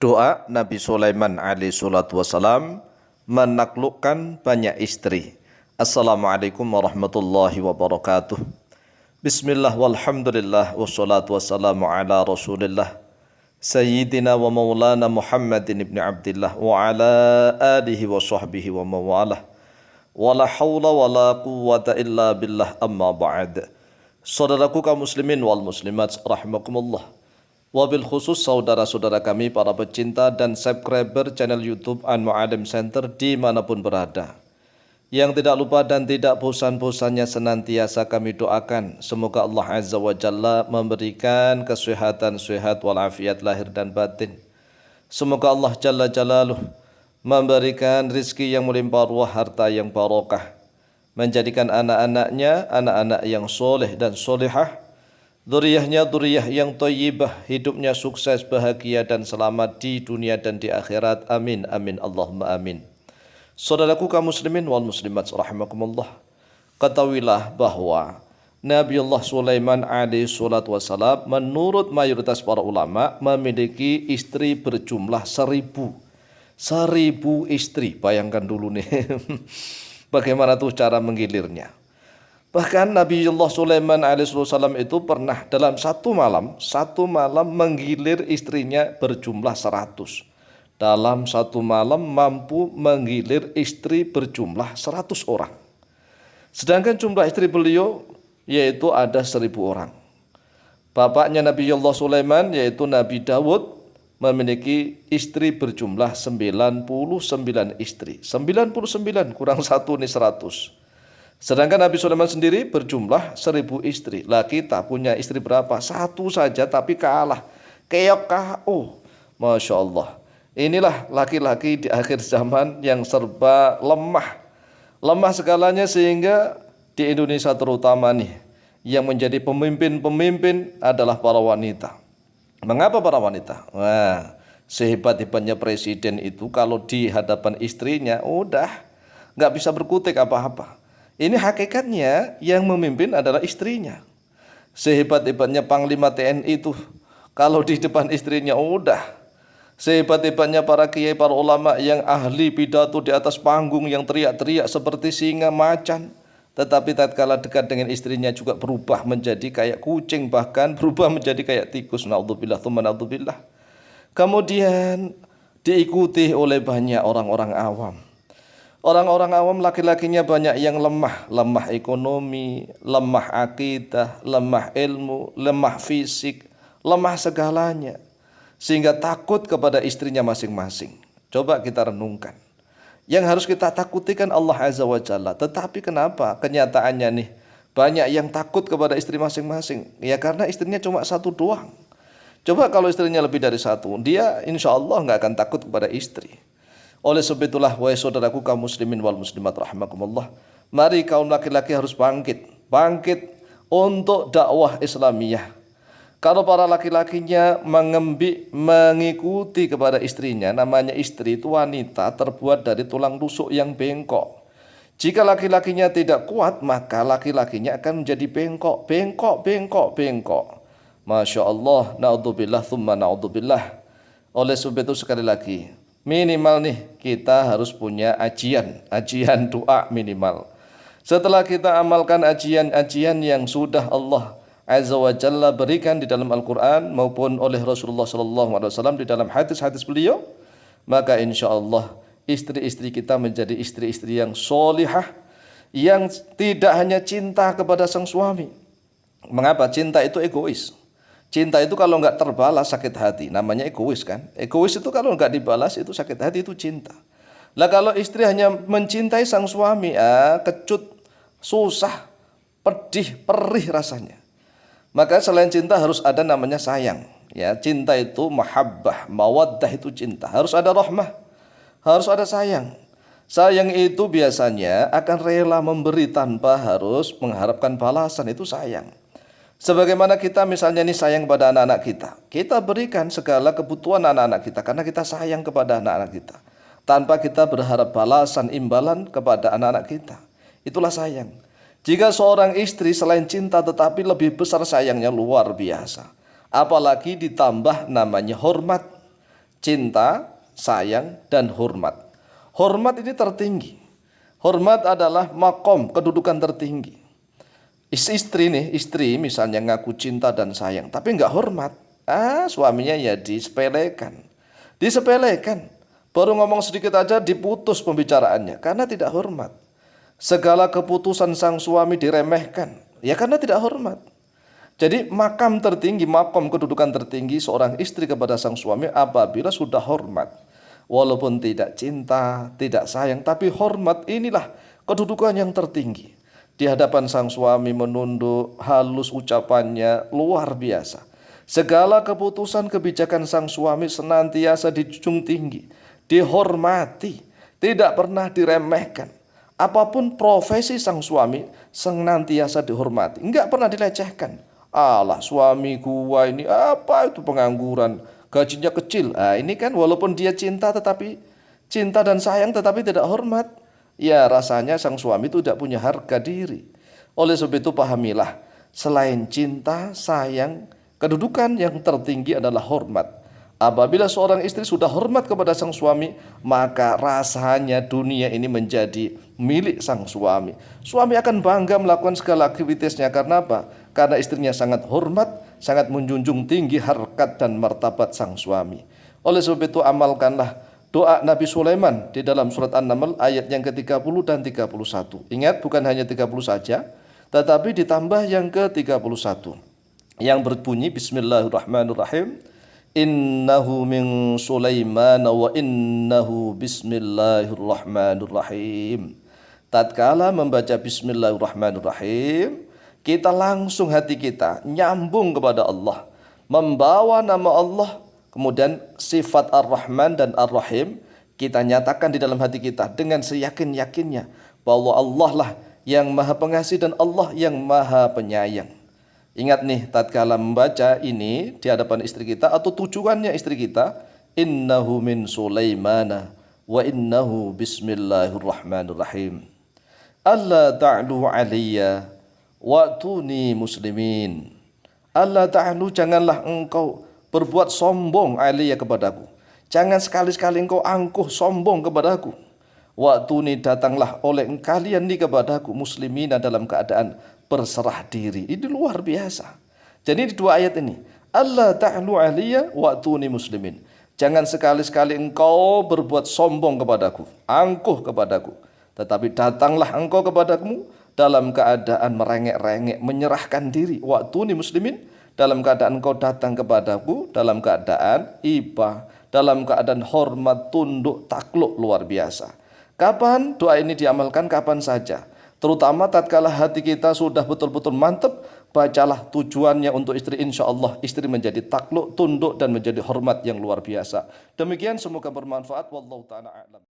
Doa Nabi Sulaiman alaihi salatu wassalam menaklukkan banyak istri. Assalamualaikum warahmatullahi wabarakatuh. Bismillah walhamdulillah wassalatu wassalamu ala rasulillah Sayyidina wa maulana Muhammadin ibn Abdillah wa ala alihi wa sahbihi wa mawalah. Wa la hawla wa la quwwata illa billah amma ba'd. Saudaraku kaum muslimin wal muslimat rahimakumullah. Wabil khusus saudara-saudara kami para pecinta dan subscriber channel YouTube An-Mu'alim Center dimanapun berada. Yang tidak lupa dan tidak bosan-bosannya senantiasa kami doakan. Semoga Allah Azza wa Jalla memberikan kesehatan sehat walafiat lahir dan batin. Semoga Allah Jalla Jalaluh memberikan rizki yang melimpah ruah, harta yang barokah. Menjadikan anak-anaknya anak-anak yang soleh dan solehah. Dzurriyyahnya dzurriyyah yang thayyibah, hidupnya sukses, bahagia dan selamat di dunia dan di akhirat. Amin amin Allahumma amin. Saudaraku kaum muslimin wal muslimat rahimakumullah, ketahuilah bahwa Nabiullah Sulaiman alaihi salatu wassalam menurut mayoritas para ulama memiliki istri berjumlah 1000 istri. Bayangkan dulu nih bagaimana tuh cara menggilirnya. Bahkan Nabiullah Sulaiman alaihissalam itu pernah dalam satu malam menggilir istrinya berjumlah 100. Dalam satu malam mampu menggilir istri berjumlah 100 orang. Sedangkan jumlah istri beliau yaitu ada 1000 orang. Bapaknya Nabiullah Sulaiman yaitu Nabi Dawud memiliki istri berjumlah 99 istri. 99 kurang 1 nih 100. Sedangkan Nabi Sulaiman sendiri berjumlah 1000 istri. Lah kita punya istri berapa? 1 saja tapi kalah. Keok KO. Masya Allah. Inilah laki-laki di akhir zaman yang serba lemah. Lemah segalanya sehingga di Indonesia terutama nih, yang menjadi pemimpin-pemimpin adalah para wanita. Mengapa para wanita? Wah, sehebat-hebatnya presiden itu kalau di hadapan istrinya udah nggak bisa berkutik apa-apa. Ini hakikatnya yang memimpin adalah istrinya. Sehebat-hebatnya Panglima TNI itu kalau di depan istrinya udah. Sehebat-hebatnya para kiai, para ulama yang ahli pidato di atas panggung yang teriak-teriak seperti singa macan. Tetapi tatkala dekat dengan istrinya juga berubah menjadi kayak kucing, bahkan berubah menjadi kayak tikus. Naudzubillah tsumma naudzubillah. Kemudian diikuti oleh banyak orang-orang awam. Orang-orang awam laki-lakinya banyak yang lemah ekonomi, lemah akidah, lemah ilmu, lemah fisik, lemah segalanya. Sehingga takut kepada istrinya masing-masing. Coba kita renungkan. Yang harus kita takuti kan Allah Azza wa Jalla. Tetapi kenapa kenyataannya nih banyak yang takut kepada istri masing-masing? Ya karena istrinya cuma 1 doang. Coba kalau istrinya lebih dari 1, dia insya Allah nggak akan takut kepada istri. Oleh sebab itulah wahai saudaraku kaum muslimin wal muslimat rahimakumullah, mari kaum laki-laki harus bangkit untuk dakwah Islamiyah. Kalau para laki-lakinya mengikuti kepada istrinya, namanya istri itu wanita terbuat dari tulang rusuk yang bengkok. Jika laki-lakinya tidak kuat, maka laki-lakinya akan menjadi bengkok. Masya Allah, naudzubillah tsumma naudzubillah. Oleh sebab itu sekali lagi, minimal nih kita harus punya ajian doa minimal. Setelah kita amalkan ajian yang sudah Allah Azza wa Jalla berikan di dalam Al-Quran maupun oleh Rasulullah SAW di dalam hadis-hadis beliau, maka insya Allah istri-istri kita menjadi istri-istri yang solihah, yang tidak hanya cinta kepada sang suami. Mengapa? Cinta itu egois. Cinta itu kalau nggak terbalas sakit hati, namanya egois kan. Egois itu kalau nggak dibalas itu sakit hati, itu cinta. Lah kalau istri hanya mencintai sang suami, kecut, susah, pedih, perih rasanya. Maka selain cinta harus ada namanya sayang. Ya, cinta itu mahabbah, mawaddah itu cinta. Harus ada rahmah, harus ada sayang. Sayang itu biasanya akan rela memberi tanpa harus mengharapkan balasan, itu sayang. Sebagaimana kita misalnya nih sayang kepada anak-anak kita. Kita berikan segala kebutuhan anak-anak kita karena kita sayang kepada anak-anak kita. Tanpa kita berharap balasan, imbalan kepada anak-anak kita. Itulah sayang. Jika seorang istri selain cinta tetapi lebih besar sayangnya, luar biasa. Apalagi ditambah namanya hormat. cinta, sayang, dan hormat. Hormat ini tertinggi. Hormat adalah makom, kedudukan tertinggi. Istri misalnya ngaku cinta dan sayang, tapi nggak hormat. Suaminya ya disepelekan. Disepelekan. Baru ngomong sedikit aja diputus pembicaraannya karena tidak hormat. Segala keputusan sang suami diremehkan, ya karena tidak hormat. Jadi makom kedudukan tertinggi seorang istri kepada sang suami apabila sudah hormat. Walaupun tidak cinta, tidak sayang, tapi hormat inilah kedudukan yang tertinggi. Di hadapan sang suami menunduk, halus ucapannya, luar biasa. Segala keputusan kebijakan sang suami senantiasa dijunjung tinggi, dihormati, tidak pernah diremehkan. Apapun profesi sang suami senantiasa dihormati, enggak pernah dilecehkan. Alah, suami gua ini apa itu pengangguran, gajinya kecil. Ini kan walaupun dia cinta dan sayang tetapi tidak hormat. Ya rasanya sang suami itu tidak punya harga diri. Oleh sebab itu pahamilah, selain cinta, sayang, kedudukan yang tertinggi adalah hormat. Apabila seorang istri sudah hormat kepada sang suami, maka rasanya dunia ini menjadi milik sang suami. Suami akan bangga melakukan segala aktivitasnya. Karena apa? Karena istrinya sangat hormat, sangat menjunjung tinggi harkat dan martabat sang suami. Oleh sebab itu amalkanlah doa Nabi Sulaiman di dalam surat An-Naml ayat yang ke-30 dan 31. Ingat, bukan hanya 30 saja, tetapi ditambah yang ke-31 yang berbunyi Bismillahirrahmanirrahim. Innahu min Sulaiman wa innahu bismillahirrahmanirrahim. Tatkala membaca Bismillahirrahmanirrahim, kita langsung hati kita nyambung kepada Allah, membawa nama Allah, kemudian sifat Ar-Rahman dan Ar-Rahim kita nyatakan di dalam hati kita dengan seyakin-yakinnya bahwa Allah lah yang maha pengasih dan Allah yang maha penyayang. Ingat nih, tatkala membaca ini di hadapan istri kita atau tujuannya istri kita, innahu min Sulaimana wa innahu bismillahirrahmanirrahim. Alla ta'lu alayya wa'tuni muslimin. Alla ta'lu, janganlah engkau berbuat sombong alayya kepadaku. Jangan sekali-sekali engkau angkuh sombong kepadaku. Wa'tuni, datanglah oleh kalian nih kepadaku muslimina dalam keadaan berserah diri. Ini luar biasa. Jadi di dua ayat ini, Allah ta'lu aliyya wa'tuni muslimin. Jangan sekali-sekali engkau berbuat sombong kepadaku, angkuh kepadaku, tetapi datanglah engkau kepadaku dalam keadaan merengek-rengek, menyerahkan diri. Wa'tuni muslimin, dalam keadaan engkau datang kepadaku dalam keadaan ibah, dalam keadaan hormat, tunduk, takluk. Luar biasa. Kapan doa ini diamalkan? Kapan saja. Terutama tatkala hati kita sudah betul-betul mantap, bacalah tujuannya untuk istri. Insya Allah istri menjadi takluk, tunduk, dan menjadi hormat yang luar biasa. Demikian, semoga bermanfaat. Wallahu ta'ala a'lam.